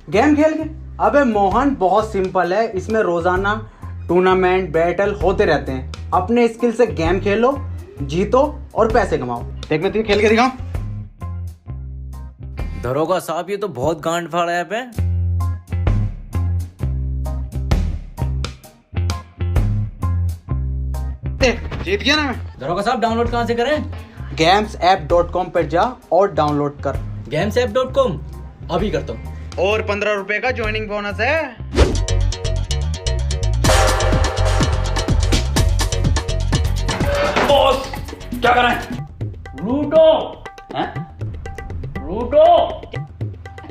Game खेल के? अबे मोहन बहुत सिंपल है, इसमें रोजाना टूर्नामेंट बैटल होते रहते हैं। अपने स्किल से गेम खेलो, जीतो और पैसे कमाओ। देख मैं तुझे खेल के दिखाऊं। दरोगा साहब ये तो बहुत गांड फाड़ है पे। जीत गया ना मैं। दरोगा साहब डाउनलोड कहाँ से करें? gamesapp.com पर जा और डाउनलोड कर। gamesapp.com अभी करता हूँ। और 15 रुपए का ज्वाइनिंग बोनस है। बॉस क्या कर रहे हैं? रूटो हैं? रूटो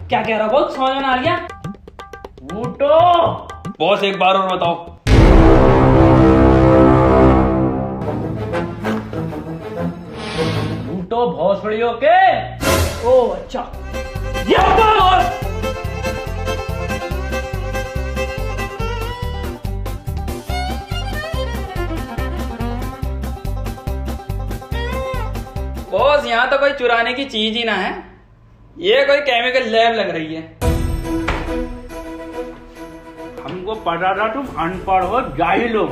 क्या कह रहा बॉस? समझ में ना आ गया? रूटो बॉस एक बार और बताओ। रूटो भोसड़ियों के। ओ अच्छा ये बॉस। बॉस यहाँ तो कोई चुराने की चीज ही ना है, ये कोई केमिकल लैब लग रही है। हमको पता था तुम अनपढ़ हो, जाहिल हो।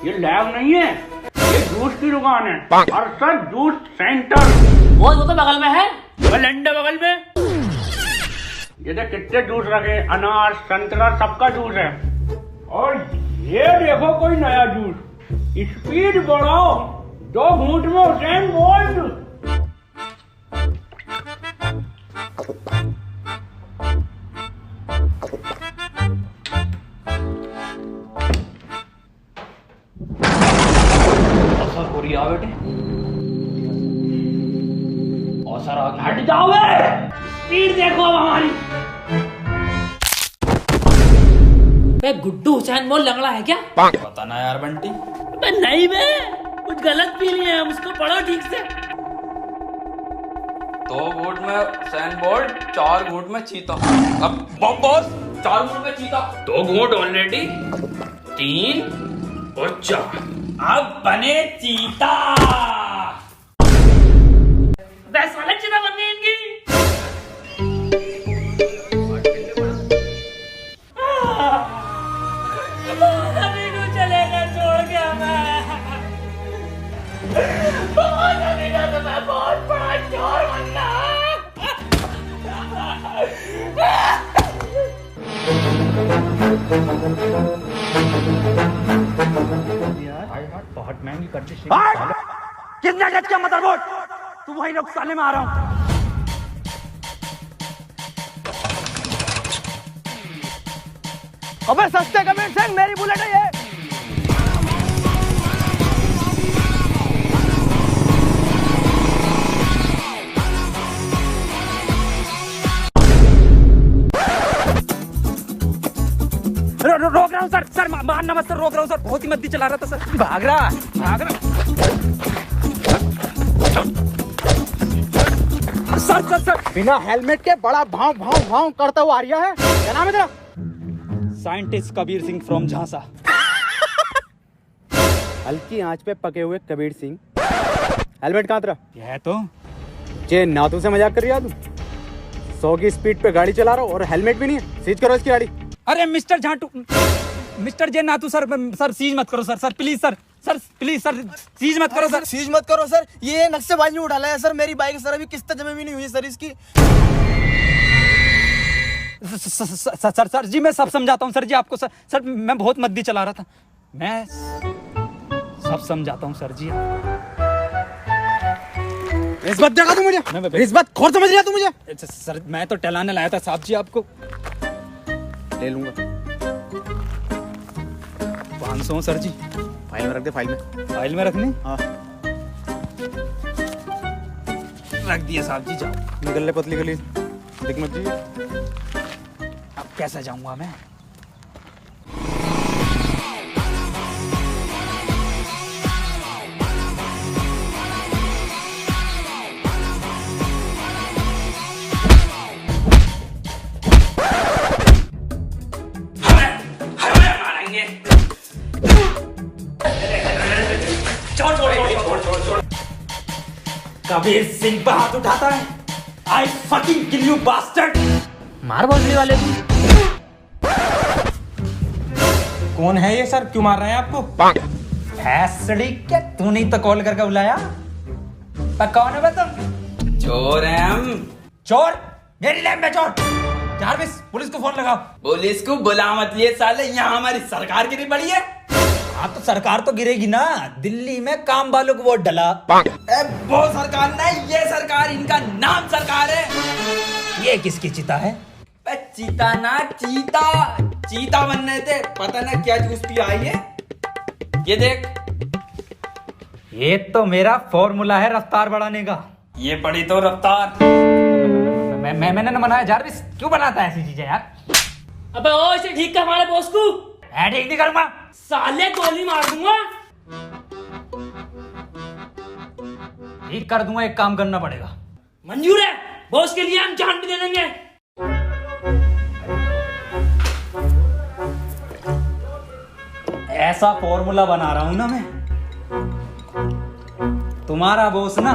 ये लैब नहीं है, ये जूस की दुकान है। Arshad juice centre. वो तो बगल में है, वो लंडे बगल में। ये देख कितने जूस रखे, अनार संतरा सबका जूस है। और ये देखो कोई नया जूस, स्पीड बढ़ाओ, 2 घूंट में हुसैन बोल्ट। बेटे और सर हट जाओ, स्पीड देखो अब हमारी। गुड्डू हुसैन बोल लंगड़ा है क्या? पता ना यार बंटी। नहीं बे, कुछ गलत फील है, उसको पढ़ो ठीक से। 2 घूंट में हुसैन बोल्ट, 4 घूंट में चीता। अब बॉस 4 घूंट में चीता। 2 घूंट ऑलरेडी, 3 और 4। अब बने चीता। बस वाला चीता बन गई इनकी। अभी को चलेगा छोड़ के हमें। अभी का तो मैं बहुत बड़ा चोर बनना। बहुत महंगी कर दी। कितना गज का मदरबोर्ड? तू वही लोग साले में आ रहा हूं। अबे सस्ते कमेंट से मेरी बुलेट है ये। रोक रहा हूँ सर। सर मानना मत सर, रोक रहा हूँ सर। बहुत ही मद्दी चला रहा था सर। भाग रहा। सर बिना हेलमेट के बड़ा भाव भाव भाव करता हुआ आ रहा है। क्या नाम है तेरा? साइंटिस्ट कबीर सिंह फ्रॉम झांसा। हल्की आंच पे पके हुए कबीर सिंह। हेलमेट कहाँ तेरा? यह तो जे नातू से मजाक कर रही है तू? 100 की स्पीड पे गाड़ी चला रहा हो और हेलमेट भी नहीं है। सीज करो इसकी गाड़ी। अरे मिस्टर झांटू, मिस्टर जे नातू सर, सर सीज मत करो sir. Sir please sir, sir please sir seize मत करो सर। सीज मत करो सर, ये नक्शेबाजी में उठाला है सर। मेरी बाइक सर अभी किस्त जमा भी नहीं हुई सर इसकी। सर जी मैं सब समझाता हूँ सर जी आपको। सर मैं बहुत मद्दी चला रहा था, मैं सब समझाता हूँ सर जी। रिश्वत देगा तू मुझे? रिश्वत खोर समझ रहा तू मुझे? सर मैं तो टहलाने लाया था साहब जी आपको। ले लूंगा। 500 सर जी। फाइल में रख दे। फाइल में रखनी? हाँ रख दिया साहब जी। जाओ निकल ले पतली गली, देख मत जी। अब कैसे जाऊंगा मैं? कबीर सिंह पर हाथ उठाता है। I fucking kill you bastard! मार भोसड़ी वाले को। कौन है ये सर, क्यों मार रहे हैं आपको? भैंसड़ी क्या, तू नहीं तो कॉल करके बुलाया? पर कौन है तुम? चोर हैं हम। चोर? मेरी लैब में चोर? जारविस, पुलिस को फोन लगाओ। पुलिस को बुला मत लिए साले, यहाँ हमारी सरकार गिरी पड़ी है। हाँ तो सरकार तो गिरेगी ना, दिल्ली में काम वालों को वोट डला। वो सरकार नहीं, ये सरकार, इनका नाम सरकार है। ये किसकी चिता है? चीता ना, चीता बनने थे, पता ना क्या जूस पी आई है। ये देख, ये तो मेरा फॉर्मूला है रफ्तार बढ़ाने का। ये पड़ी तो रफ्तार। मैंने न बनाया। जारविस क्यों बनाता है ऐसी चीजें यार? अबे ओ, इसे ठीक कर हमारे बॉस को। मैं ठीक नहीं करूंगा साले, गोली मार दूंगा। ठीक कर दूंगा, एक काम करना पड़ेगा। मंजूर है, बॉस के लिए हम जान भी दे देंगे। ऐसा फॉर्मूला बना रहा हूं ना मैं, तुम्हारा बॉस ना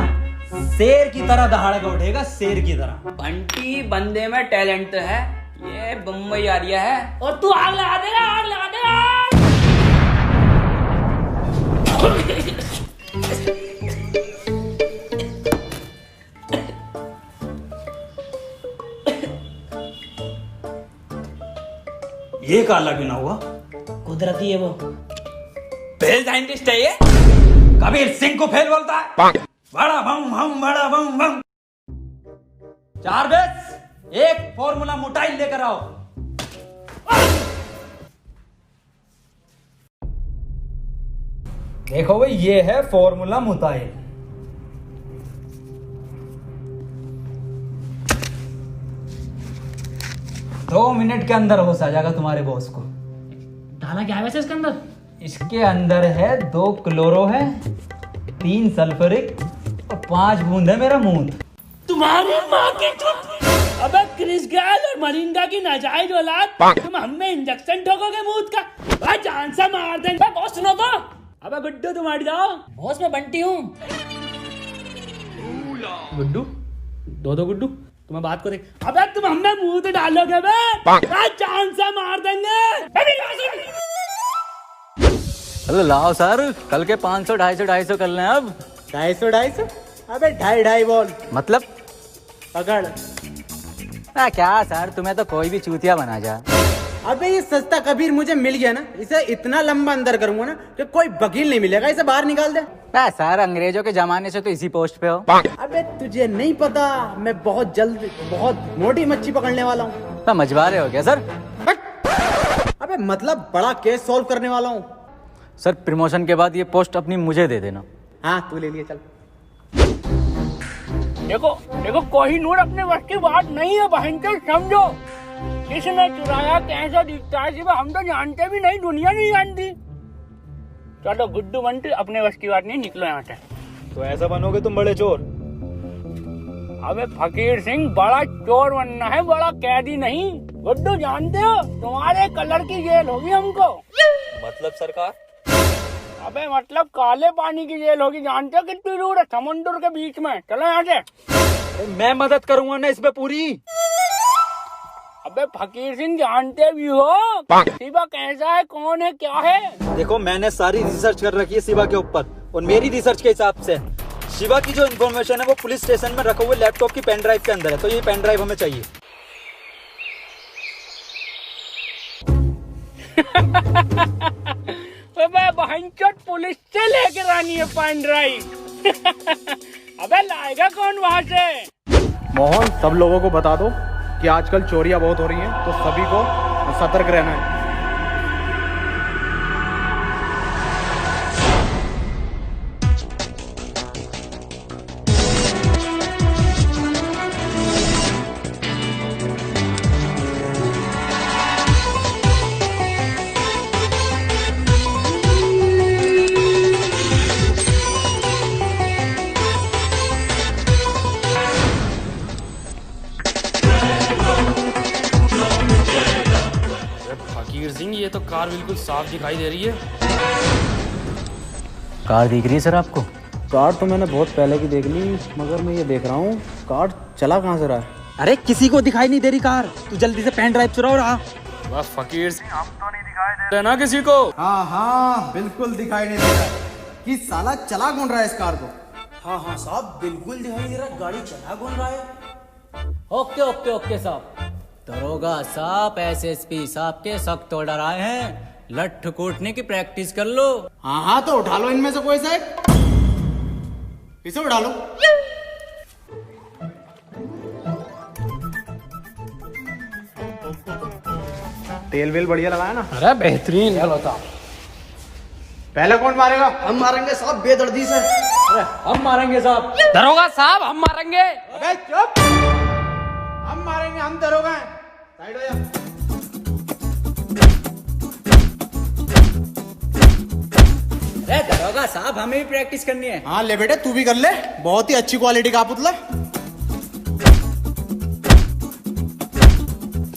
शेर की तरह दहाड़ के उठेगा, शेर की तरह। बंटी बंदे में टैलेंट तो है, ये बम्बई आरिया है। और तू आग लगा देगा, आग लगा देगा। ये काला क्यों ना हुआ? कुदरती है वो। फेल साइंटिस्ट है ये। कबीर सिंह को फेल बोलता है। बड़ा बम बम, बड़ा बम बम। जारविस, एक फॉर्मूला मोटाई लेकर आओ। देखो भाई, ये है फॉर्मूला मोटाई। दो मिनट के अंदर होश आ जाएगा तुम्हारे बॉस को। डाला क्या है वैसे इसके अंदर? इसके अंदर है 2 क्लोरो है, 3 सल्फ्यूरिक और 5 बूंद है मेरा मूत। तुम्हारी माँ की चुप। अबे क्रिस गैल और मरिंगा की नाजायज औलाद, तुम हमें इंजेक्शन ठोकोगे मूत का? भाई जान से मार देंगे। बॉस सुनो तो। अबे गुड्डू तुम हट जाओ। बॉस मैं बंटी हूँ। गुड्डू, दो गुड्डू, तुम्हें बात को देख। अबे तुम हमें मुंह तो डालोगे बे, जान से मार देंगे। चलो लाओ सर, कल के 500 250 कर लें अब। 250? अबे 2.5 बोल। मतलब पकड़। क्या सर, तुम्हें तो कोई भी चूतिया बना जा। अबे ये सस्ता कबीर मुझे मिल गया ना, इसे इतना लंबा अंदर करूंगा ना कि कोई वकील नहीं मिलेगा, इसे बाहर निकाल दे। सर अंग्रेजों के जमाने से तो इसी पोस्ट पे हो। अबे तुझे नहीं पता, मैं बहुत जल्द बहुत मोटी मच्छी पकड़ने वाला हूँ। तो मछुआरे हो गया सर? अबे मतलब बड़ा केस सॉल्व करने वाला हूँ। सर प्रमोशन के बाद ये पोस्ट अपनी मुझे दे देना। हाँ तू ले लिए, चल। देखो देखो, कोहिनूर अपने वश की बात नहीं है बहन के, समझो। किसने चुराया, कैसा दिखता है, हम तो जानते भी नहीं, दुनिया नहीं जानती। चलो गुड्डू बंटी, अपने वश की बात नहीं, निकलो यहाँ से। तो ऐसा बनोगे तुम बड़े चोर? अबे फकीर सिंह, बड़ा चोर बनना है, बड़ा कैदी नहीं। गुड्डू जानते हो, तुम्हारे कलर की जेल होगी हमको। मतलब सरकार? अबे मतलब काले पानी की जेल होगी, जानते हो कितनी दूर है? समुद्र के बीच में। चलो यहाँ से। मैं मदद करूंगा ना इसमें पूरी। अबे फकीर सिंह, जानते भी हो शिवा कैसा है, कौन है, क्या है? देखो मैंने सारी रिसर्च कर रखी है शिवा के ऊपर, और मेरी रिसर्च के हिसाब से शिवा की जो इन्फॉर्मेशन है वो पुलिस स्टेशन में रखे हुए लैपटॉप की पेन ड्राइव के अंदर है, तो ये पेन ड्राइव हमें चाहिए। बहनचोद, पुलिस से लेकर आनी है पेन ड्राइव। अबे लाएगा कौन वहाँ से? मोहन, सब लोगों को बता दो कि आजकल चोरियां बहुत हो रही हैं, तो सभी को सतर्क रहना है। फकीर सिंह, ये तो कार बिल्कुल साफ दिखाई दे रही है। कार दिख रही है सर आपको? कार तो मैंने बहुत पहले की देख ली, मगर मैं ये देख रहा हूँ कार चला कहाँ से रहा है। अरे किसी को दिखाई नहीं दे रही कार, तू जल्दी से पेन ड्राइव चुरा और आ। बस फकीर से हम तो नहीं दिखाई दे ना किसी को। हाँ हाँ बिल्कुल दिखाई नहीं दे रहा कि साला चला कौन रहा है इस कार को। हाँ हाँ साहब बिल्कुल दिखाई दे रहा, गाड़ी चला कौन रहा है। ओके ओके ओके साहब। दरोगा साहब एसएसपी साहब के सख्त ऑर्डर आए हैं, लठ कूटने की प्रैक्टिस कर लो। हाँ हाँ तो उठा लो इनमें से कोई सा एक, इसे उठा लो। तेल वेल बढ़िया लगाया ना? अरे बेहतरीन। चलो था पहले कौन मारेगा? हम मारेंगे साहब बेदर्दी से। अरे हम मारेंगे साहब। दरोगा साहब हम मारेंगे। अबे चुप, हम मारेंगे, हम दरोगा हैं। साइड हो जा। अरे दरोगा साहब हमें भी प्रैक्टिस करनी है। हाँ ले बेटे तू भी कर ले, बहुत ही अच्छी क्वालिटी का पुतला।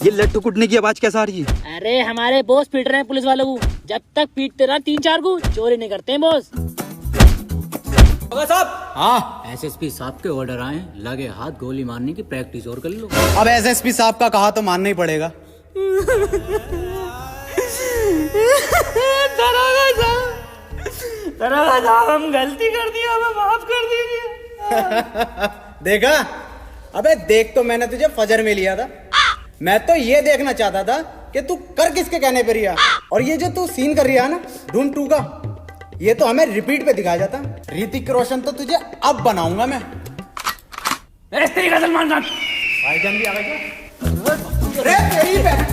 ये लट्टू कुटने की आवाज कैसा आ रही है? अरे हमारे बॉस पीट रहे हैं पुलिस वालों को, जब तक पीटते रहा 3-4 को चोरी नहीं करते हैं बॉस। दरोगा साहब हाँ एसएसपी साहब के ऑर्डर आए, लगे हाथ गोली मारने की प्रैक्टिस और कर लो। अब एसएसपी साहब का कहा तो मानना ही पड़ेगा। दरोगा साहब हम गलती कर दी, हमें माफ कर दीजिए। देखा? अबे देख तो मैंने तुझे फजर में लिया था, मैं तो ये देखना चाहता था कि तू कर किसके कहने पे रिया। और ये जो तू सीन कर रहा है ना धूम 2 का, ये तो हमें रिपीट पे दिखाया जाता। ऋतिक रोशन तो तुझे अब बनाऊंगा मैं। सलमान खान भाईजान भी आ गए क्या? अरे तेरी बहन।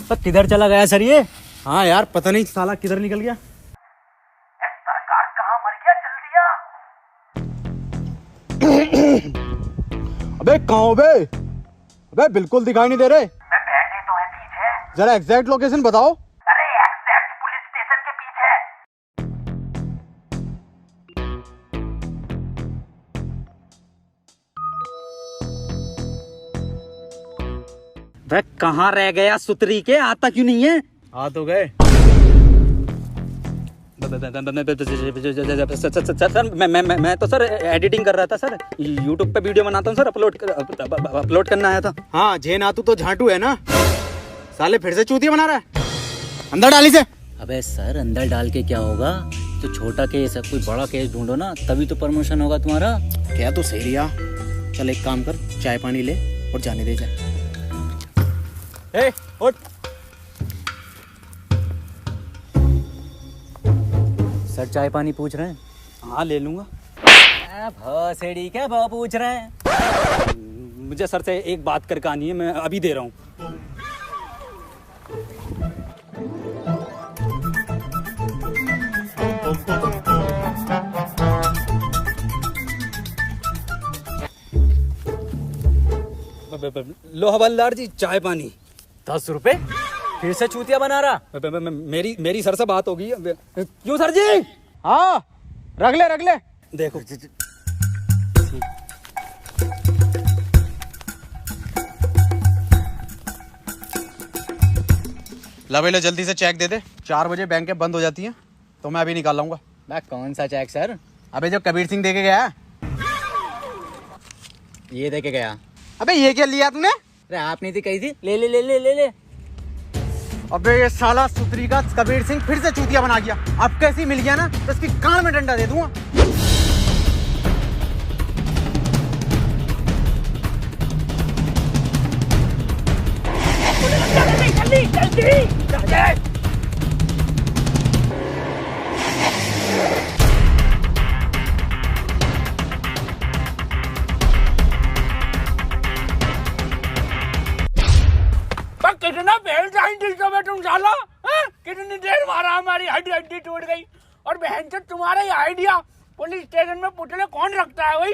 तो किधर चला गया सर ये? हाँ यार पता नहीं साला किधर निकल गया। सरकार कहाँ मर गया, जल्दी आ। अबे कहाँ हो बे? अबे बिल्कुल दिखाई नहीं दे रहे। मैं बैठे तो है पीछे। जरा एग्जैक्ट लोकेशन बताओ। अरे एग्जैक्ट पुलिस स्टेशन के पीछे। वह कहाँ रह गया सुतरी के, आता क्यों नहीं है? आ तो गए। सर मैं तो सर एडिटिंग कर रहा था सर, यूट्यूब पे वीडियो बनाता हूँ सर, अपलोड करना आया था। हाँ जे नातू तो झांटू है ना, साले फिर से चूतिया बना रहा है। अंदर डाली से। अबे सर अंदर डाल के क्या होगा, तो छोटा केस है, कोई बड़ा केस ढूंढो ना, तभी तो प्रमोशन होगा तुम्हारा। क्या तू सही रिया? चल एक काम कर, चाय पानी ले और जाने दे जाए। ए, उठ। सर चाय पानी पूछ रहे हैं? हाँ ले लूंगा। भौसेड़ी क्या भाव पूछ रहे हैं? मुझे सर से एक बात करके आनी है, मैं अभी दे रहा हूँ। लो हवलदार जी चाय पानी। 10 रुपए? फिर से चूतिया बना रहा? मेरी सर से बात होगी। क्यों सर जी? हाँ रख ले। देखो लवेले जल्दी से चेक दे दे, 4 बजे बैंकें बंद हो जाती हैं, तो मैं अभी निकाल लाऊंगा। मैं कौन सा चेक सर? अबे जो कबीर सिंह दे के गया। ये दे के गया। अबे ये क्या लिया तूने? अरे आप नहीं थी कही थी, ले ले ले ले ले ले। अबे ये साला सुतरी का कबीर सिंह फिर से चूतिया बना गया। अब कैसी मिल गया ना तो इसकी कान में डंडा दे दूंगा। जल्दी जल्दी। कितना बेल साइंटिस्ट हो तुम साला, कितनी देर मारा, हमारी हड्डी हड्डी टूट गई। और बहन से तुम्हारा ये आइडिया पुलिस स्टेशन में पुतले कौन रखता है भाई?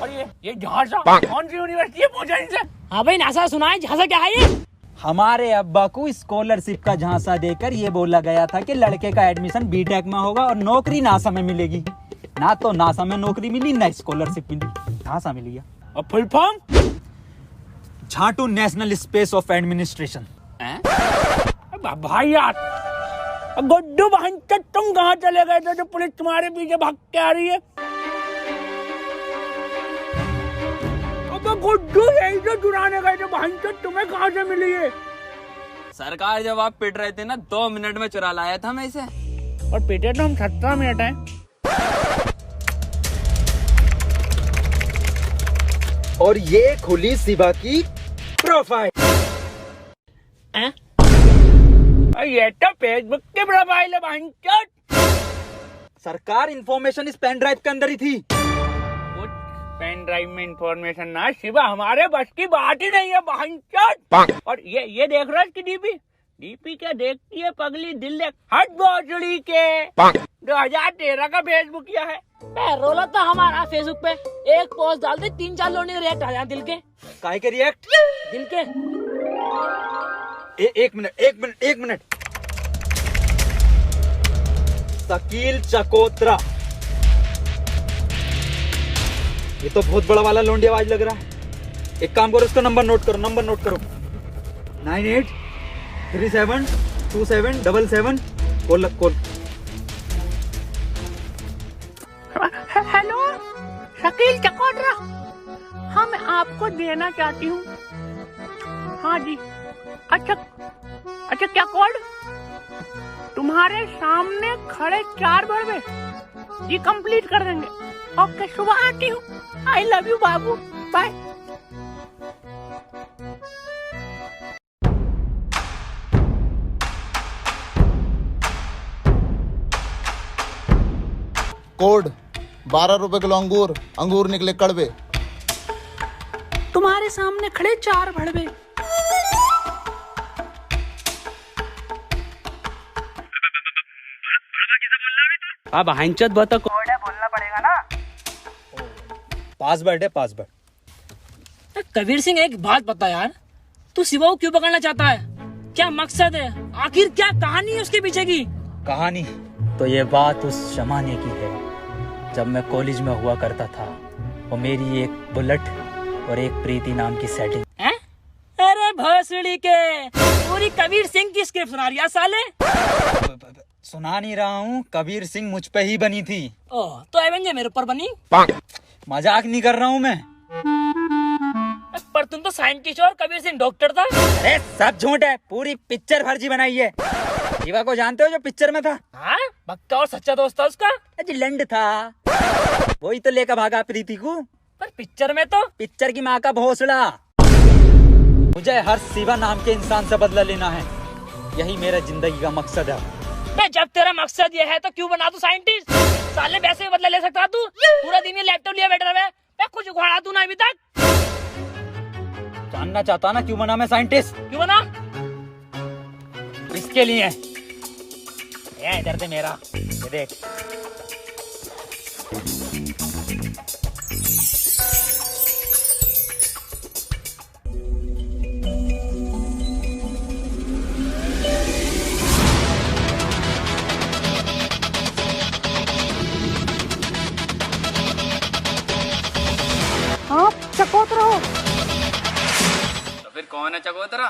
और ये झांसा कौन सी यूनिवर्सिटी है, पूछा इनसे। हाँ भाई नासा सुनाए, झांसा क्या है ये? हमारे अब्बा को स्कॉलरशिप का झांसा देकर ये बोला गया था कि लड़के का एडमिशन बीटेक में होगा और नौकरी नासा में मिलेगी। ना तो नासा में नौकरी मिली, ना स्कॉलरशिप मिली, झांसा मिल गया। और फुल फॉर्म? झाटू नेशनल स्पेस ऑफ एडमिनिस्ट्रेशन। भाई यार गुड्डू बहन तुम कहाँ चले गए थे जो पुलिस तुम्हारे पीछे भाग के आ रही है? अबे गुड्डू यही तो चुराने गए थे, भाईचोद तुम्हें कहाँ से मिली है? सरकार जब आप पिट रहे थे ना 2 मिनट में चुरा लाया था मैं इसे। और पीटे तो हम 17 मिनट हैं। और ये खुली शिवा की प्रोफाइल। ये तो फेसबुक की प्रोफाइल है भाईचोद। सरकार इंफॉर्मेशन इस पेन ड्राइव के अंदर ही थी। कुछ पेन ड्राइव में इंफॉर्मेशन ना शिवा, हमारे बस की बात ही नहीं है भाईचोद। और ये देख रहा है इसकी डीपी क्या देखती है पगली, दिल देख हट भोसड़ी के 2013 का फेसबुक किया है। रोला था हमारा फेसबुक पे, एक पोस्ट डाल दे 3-4 लोग रिएक्ट आ जाए दिल के। काहे के रिएक्ट? दिल के एक मिनट। शकील चकोत्रा, ये तो बहुत बड़ा वाला लोंडी आवाज लग रहा है। एक काम करो, इसका नंबर नोट करो 98372777 कॉल। हेलो शकील चकोत्रा, हाँ मैं आपको देना चाहती हूँ। हाँ जी, अच्छा क्या कोड? तुम्हारे सामने खड़े 4 बड़े जी कंप्लीट कर देंगे। ओके सुबह आती हूँ। आई लव यू बाबू, बाय। कोड 12 रुपए किलो अंगूर निकले कड़वे। तुम्हारे सामने खड़े 4 भड़वे। अब भाईचोद बता कोड है, बोलना पड़ेगा ना। पासवर्ड है, पासवर्ड। कबीर सिंह एक बात बता यार, तू शिवा को क्यों पकड़ना चाहता है? क्या मकसद है? आखिर क्या कहानी है उसके पीछे की? कहानी तो ये बात उस जमाने की है जब मैं कॉलेज में हुआ करता था। वो मेरी एक बुलेट और एक प्रीति नाम की सेटिंग। अरे भोसड़ी के, पूरी कबीर सिंह की स्क्रिप्ट सुना रही है साले। सुना नहीं रहा हूँ, कबीर सिंह मुझ पे ही बनी थी। ओह, तो एवेंजर मेरे ऊपर बनी? मजाक नहीं कर रहा हूँ मैं। पर तुम तो साइंटिस्ट और कबीर सिंह डॉक्टर था। अरे सब झूठ है, पूरी पिक्चर फर्जी बनाई है। शिवा को जानते हो जो पिक्चर में था? हाँ, पक्का और सच्चा दोस्त था उसका। लंड था, वही तो लेकर भागा प्रीति को। पर पिक्चर में तो पिक्चर की माँ का भोसड़ा। मुझे हर शिवा नाम के इंसान से बदला लेना है, यही मेरा जिंदगी का मकसद है। जब तेरा मकसद ये है तो क्यों बना तू साइंटिस्ट? साले वैसे ही बदला ले सकता तू। पूरा दिन ये लैपटॉप लिए बैठा रहे, कुछ उखाड़ा तू ना अभी तक। जानना चाहता ना क्यों बना मैं साइंटिस्ट? क्यों बना? इसके लिए। ये इधर से मेरा, ये देख। आप चकोतरा हो? तो फिर कौन है चकोतरा?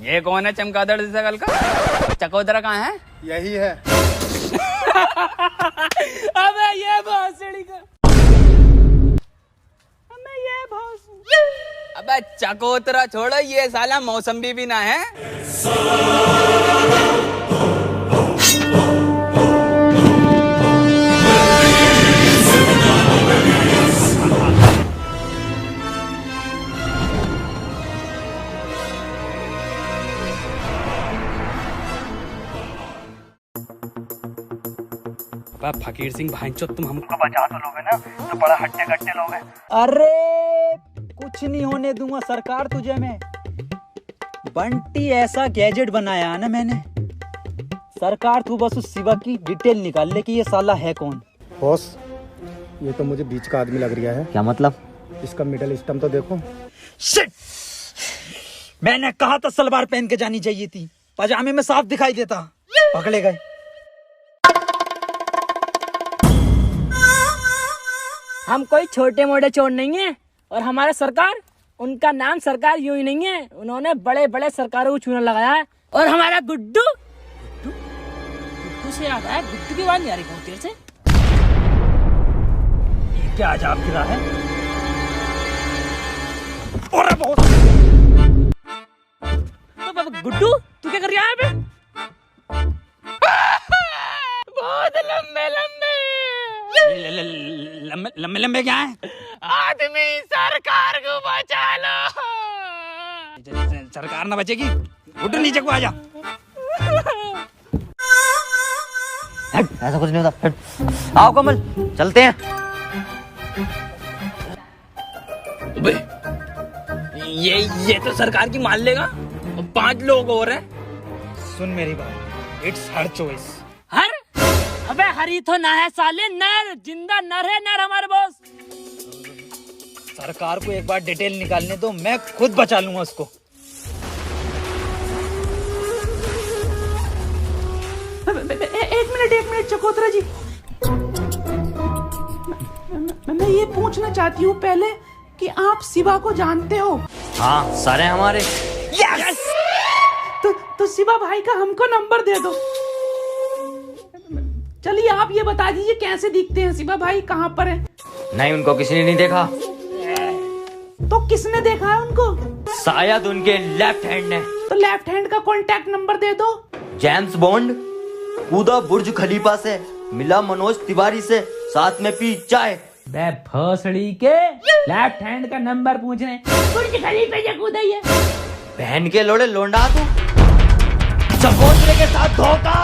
ये कौन है चमगादड़ जैसा कल का? चकोतरा कहाँ है? यही है। अबे ये भोसड़ी का, अबे ये भोसड़ी। अबे चकोतरा छोड़ो, ये साला मौसम्बी भी ना है। फकीर सिंह भाईचोद, तुम हमको बचा तो लोगे ना? तो बड़ा हट्टे कट्टे लोग हैं। अरे कुछ नहीं होने दूंगा सरकार तुझे मैं। बंटी ऐसा गैजेट बनाया है ना मैंने, सरकार तू बस उस शिवा की डिटेल निकाल ले कि ये साला है कौन। बॉस, ये तो मुझे बीच का आदमी लग रहा है। क्या मतलब? इसका मिडल स्टम्प तो देखो। शिट! मैंने कहा था सलवार पहन के जानी चाहिए थी, पजामे में साफ दिखाई देता। पकड़े गए। हम कोई छोटे मोटे चोर नहीं है, और हमारा सरकार, उनका नाम सरकार यूं ही नहीं है, उन्होंने बड़े बड़े सरकारों को चूना लगाया है। और हमारा गुड्डू गुड्डू गुड्डू से याद आया, गुड्डू की बात नहीं आ रही बहुत देर से। ये क्या अजाब गिरा है? और बहुत गुड्डू तू क्या कर रहा है यहाँ पे? बहुत लंबे लंबे लंबे लंबे लंबे क्या है? आदमी, सरकार को बचा लो। सरकार ना बचेगी। गुड्डू नीचे को आजा। ऐसा कुछ नहीं होता। आओ कमल, चलते हैं। ये तो सरकार की मान लेगा। 5 लोग और हैं। सुन मेरी बात, इट्स हर चॉइस। हर? अबे हरी तो ना है साले, नर, जिंदा नर है, नर हमारे बॉस। सरकार को एक बार डिटेल निकालने दो, मैं खुद बचा लूंगा उसको। एक मिनट चकोतरा जी, मैं ये पूछना चाहती हूँ पहले कि आप शिवा को जानते हो? हाँ, सारे हमारे। यस! तो शिवा भाई का हमको नंबर दे दो। चलिए आप ये बता दीजिए कैसे दिखते हैं शिवा भाई, कहाँ पर है? नहीं, उनको किसी ने नहीं देखा। तो किसने देखा है उनको? शायद उनके लेफ्ट हैंड ने। तो लेफ्ट हैंड का कॉन्टैक्ट नंबर दे दो। जेम्स बॉन्ड कूदा बुर्ज खलीफा से, मिला मनोज तिवारी से, साथ में पी चाय। बे भोसड़ी के, लेफ्ट हैंड का नंबर पूछने बुर्ज खलीफे से कूदा ही है। बहन के लोड़े लोंडा तू, चकोतरे के साथ धोखा।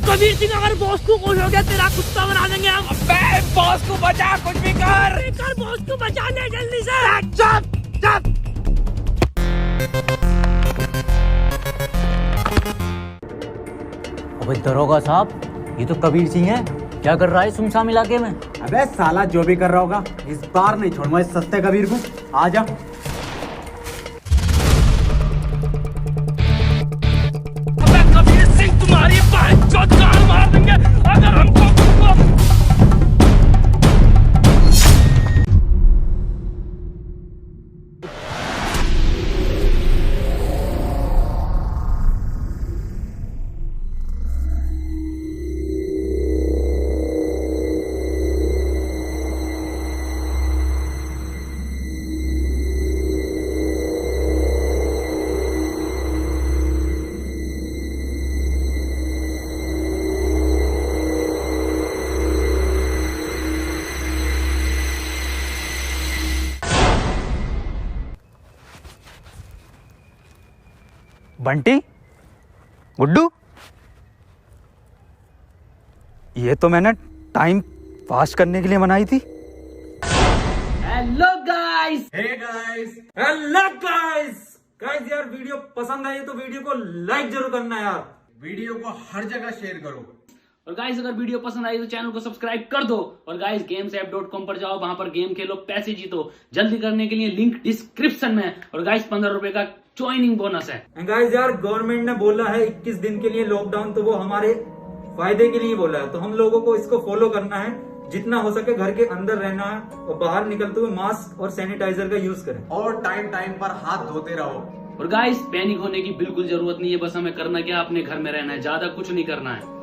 कबीर सिंह, अगर बॉस को कुछ हो गया तेरा कुत्ता बना देंगे हम। अबे बॉस को बचा, कुछ भी कर। बॉस को बचा ले जल्दी से। चुप। अबे दरोगा साहब, ये तो कबीर सिंह है। क्या कर रहा है सुनसान इलाके में? अबे साला जो भी कर रहा होगा, इस बार नहीं छोड़ूंगा इस सस्ते कबीर को। आ जा। अबे कबीर सिंह, तुम्हारी बात गाल मार देंगे अगर हमको। बंटी, गुड्डू, ये तो मैंने टाइम पास करने के लिए बनाई थी। Hello guys. हेलो गाइस यार, वीडियो पसंद आई तो वीडियो को लाइक जरूर करना यार। वीडियो को हर जगह शेयर करो। और गाइस अगर वीडियो पसंद आई तो चैनल को सब्सक्राइब कर दो। और गाइस gamesapp.com पर जाओ, वहां पर गेम खेलो, पैसे जीतो। जल्दी करने के लिए लिंक डिस्क्रिप्शन में। और गाइस 15 रुपए का ज्वाइनिंग बोनस है। गाइस यार, गवर्नमेंट ने बोला है 21 दिन के लिए लॉकडाउन, तो वो हमारे फायदे के लिए बोला है, तो हम लोगों को इसको फॉलो करना है। जितना हो सके घर के अंदर रहना है और बाहर निकलते हुए मास्क और सैनिटाइजर का यूज करें। और टाइम टाइम पर हाथ धोते रहो। और गाइस पैनिक होने की बिल्कुल जरूरत नहीं है, बस हमें करना क्या, अपने घर में रहना है, ज्यादा कुछ नहीं करना है।